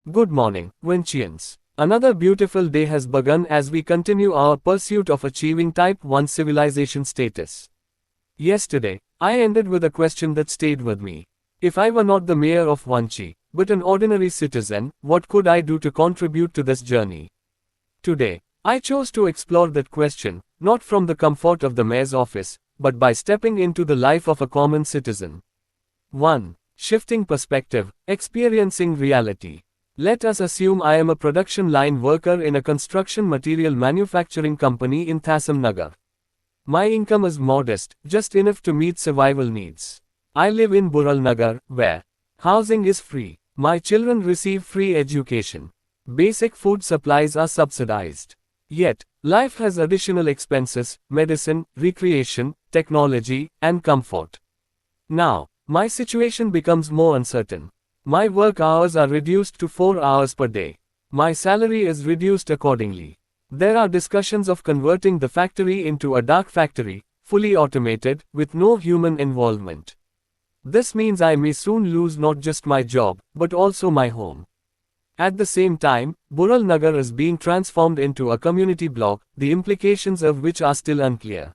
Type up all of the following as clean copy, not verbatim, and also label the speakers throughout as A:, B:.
A: Good morning, Vanchians. Another beautiful day has begun as we continue our pursuit of achieving Type 1 civilization status. Yesterday, I ended with a question that stayed with me. If I were not the mayor of Vanchi, but an ordinary citizen, what could I do to contribute to this journey? Today, I chose to explore that question, not from the comfort of the mayor's office, but by stepping into the life of a common citizen. 1. Shifting perspective, experiencing reality. Let us assume I am a production line worker in a construction material manufacturing company in Nagar. My income is modest, just enough to meet survival needs. I live in Bural Nagar, where housing is free. My children receive free education. Basic food supplies are subsidized. Yet, life has additional expenses: medicine, recreation, technology, and comfort. Now, my situation becomes more uncertain. My work hours are reduced to 4 hours per day. My salary is reduced accordingly. There are discussions of converting the factory into a dark factory, fully automated, with no human involvement. This means I may soon lose not just my job, but also my home. At the same time, Bural Nagar is being transformed into a community block, the implications of which are still unclear.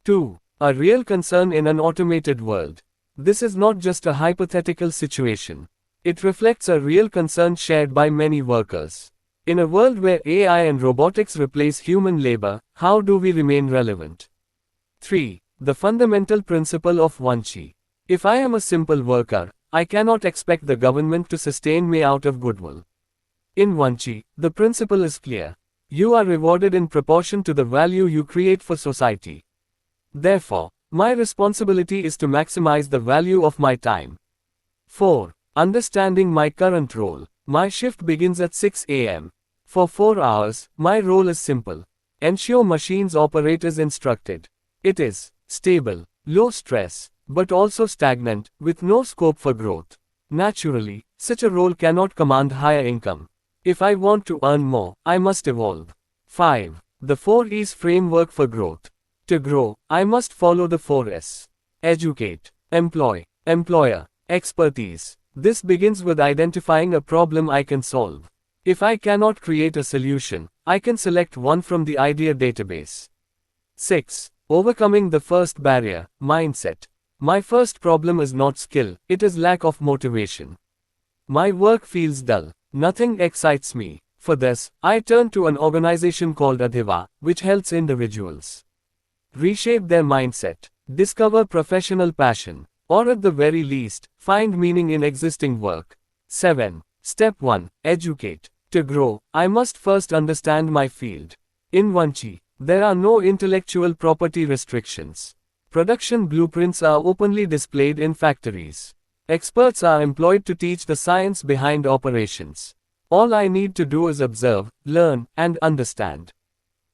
A: 2. A real concern in an automated world. This is not just a hypothetical situation. It reflects a real concern shared by many workers. In a world where AI and robotics replace human labor, how do we remain relevant? 3. The fundamental principle of Vanchi. If I am a simple worker, I cannot expect the government to sustain me out of goodwill. In Vanchi, the principle is clear. You are rewarded in proportion to the value you create for society. Therefore, my responsibility is to maximize the value of my time. 4. Understanding my current role. My shift begins at 6 a.m. For 4 hours, my role is simple. Ensure machines operate as instructed. It is stable, low stress, but also stagnant, with no scope for growth. Naturally, such a role cannot command higher income. If I want to earn more, I must evolve. 5. The 4 E's framework for growth. To grow, I must follow the 4 S. Educate, employ, employer, expertise. This begins with identifying a problem I can solve. If I cannot create a solution, I can select one from the idea database. 6. Overcoming the first barrier, mindset. My first problem is not skill, it is lack of motivation. My work feels dull. Nothing excites me. For this, I turn to an organization called Adaptation, which helps individuals reshape their mindset, discover professional passion, or at the very least, find meaning in existing work. 7. Step 1. Educate. To grow, I must first understand my field. In Vanchi, there are no intellectual property restrictions. Production blueprints are openly displayed in factories. Experts are employed to teach the science behind operations. All I need to do is observe, learn, and understand.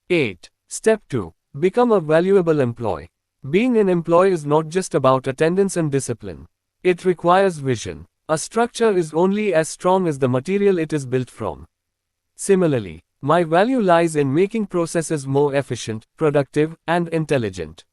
A: 8. Step 2. Become a valuable employee. Being an employee is not just about attendance and discipline. It requires vision. A structure is only as strong as the material it is built from. Similarly, my value lies in making processes more efficient, productive, and intelligent.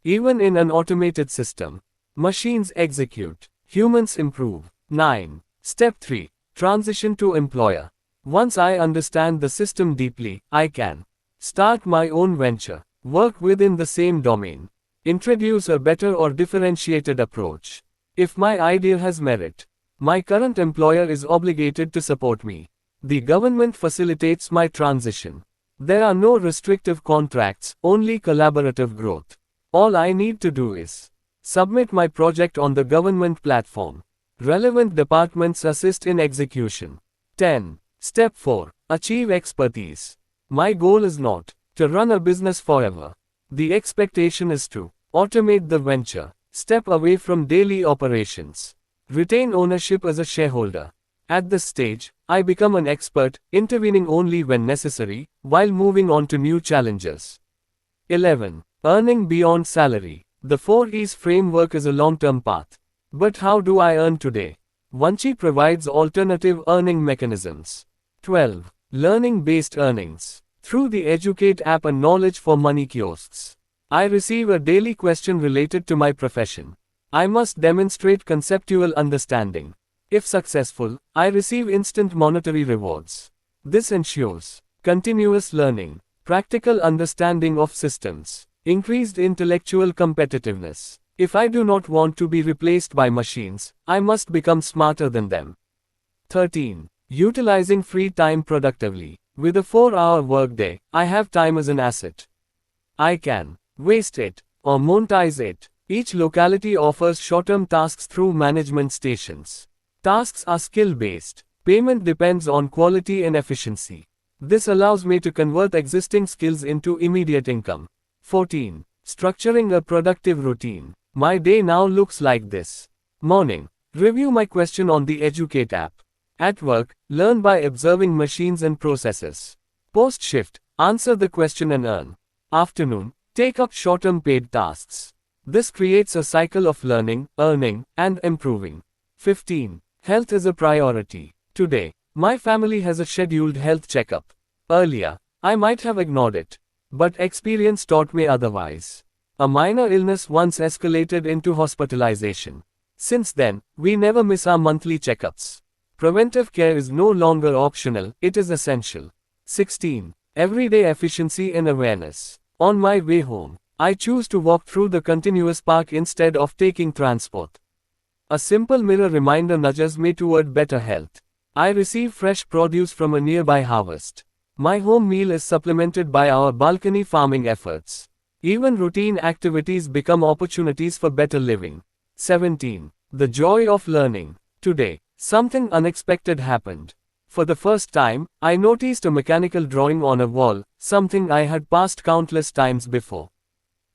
A: Even in an automated system, machines execute, humans improve. 9. Step 3. Transition to employer. Once I understand the system deeply, I can start my own venture, work within the same domain, introduce a better or differentiated approach. If my idea has merit, my current employer is obligated to support me. The government facilitates my transition. There are no restrictive contracts, only collaborative growth. All I need to do is submit my project on the government platform. Relevant departments assist in execution. 10. Step 4. Achieve expertise. My goal is not to run a business forever. The expectation is to automate the venture, step away from daily operations, retain ownership as a shareholder. At this stage, I become an expert, intervening only when necessary, while moving on to new challenges. 11. Earning beyond salary. The 4 E's framework is a long-term path. But how do I earn today? Vanchi provides alternative earning mechanisms. 12. Learning-based earnings. Through the Educate app and Knowledge for Money kiosks, I receive a daily question related to my profession. I must demonstrate conceptual understanding. If successful, I receive instant monetary rewards. This ensures continuous learning, practical understanding of systems, increased intellectual competitiveness. If I do not want to be replaced by machines, I must become smarter than them. 13. Utilizing free time productively. With a 4-hour workday, I have time as an asset. I can waste it or monetize it. Each locality offers short-term tasks through management stations. Tasks are skill-based. Payment depends on quality and efficiency. This allows me to convert existing skills into immediate income. 14. Structuring a productive routine. My day now looks like this. Morning. Review my question on the Educate app. At work, learn by observing machines and processes. Post-shift, answer the question and earn. Afternoon, take up short-term paid tasks. This creates a cycle of learning, earning, and improving. 15. Health is a priority. Today, my family has a scheduled health checkup. Earlier, I might have ignored it. But experience taught me otherwise. A minor illness once escalated into hospitalization. Since then, we never miss our monthly checkups. Preventive care is no longer optional, it is essential. 16. Everyday efficiency and awareness. On my way home, I choose to walk through the continuous park instead of taking transport. A simple mirror reminder nudges me toward better health. I receive fresh produce from a nearby harvest. My home meal is supplemented by our balcony farming efforts. Even routine activities become opportunities for better living. 17. The joy of learning. Today, something unexpected happened. For the first time, I noticed a mechanical drawing on a wall, something I had passed countless times before.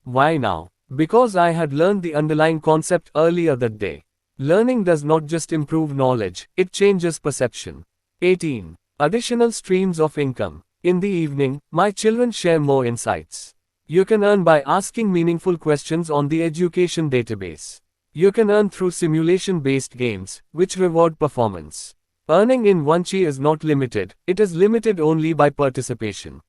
A: Why now? Because I had learned the underlying concept earlier that day. Learning does not just improve knowledge, it changes perception. 18. Additional streams of income. In the evening, my children share more insights. You can earn by asking meaningful questions on the education database. You can earn through simulation-based games, which reward performance. Earning in Vanchi is not limited, it is limited only by participation.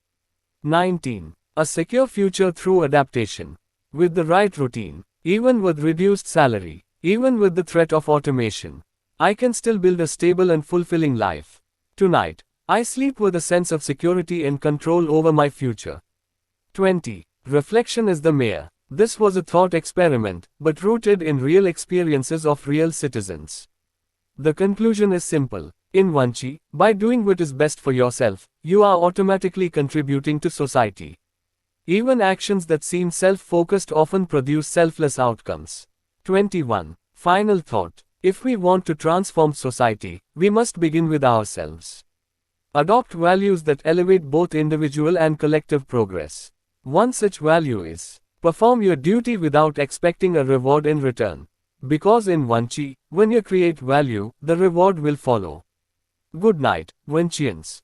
A: 19. A secure future through adaptation. With the right routine, even with reduced salary, even with the threat of automation, I can still build a stable and fulfilling life. Tonight, I sleep with a sense of security and control over my future. 20. Reflection is the mayor. This was a thought experiment, but rooted in real experiences of real citizens. The conclusion is simple. In Vanchi, by doing what is best for yourself, you are automatically contributing to society. Even actions that seem self-focused often produce selfless outcomes. 21. Final thought. If we want to transform society, we must begin with ourselves. Adopt values that elevate both individual and collective progress. One such value is, perform your duty without expecting a reward in return. Because in Vanchi, when you create value, the reward will follow. Good night, Vanchians.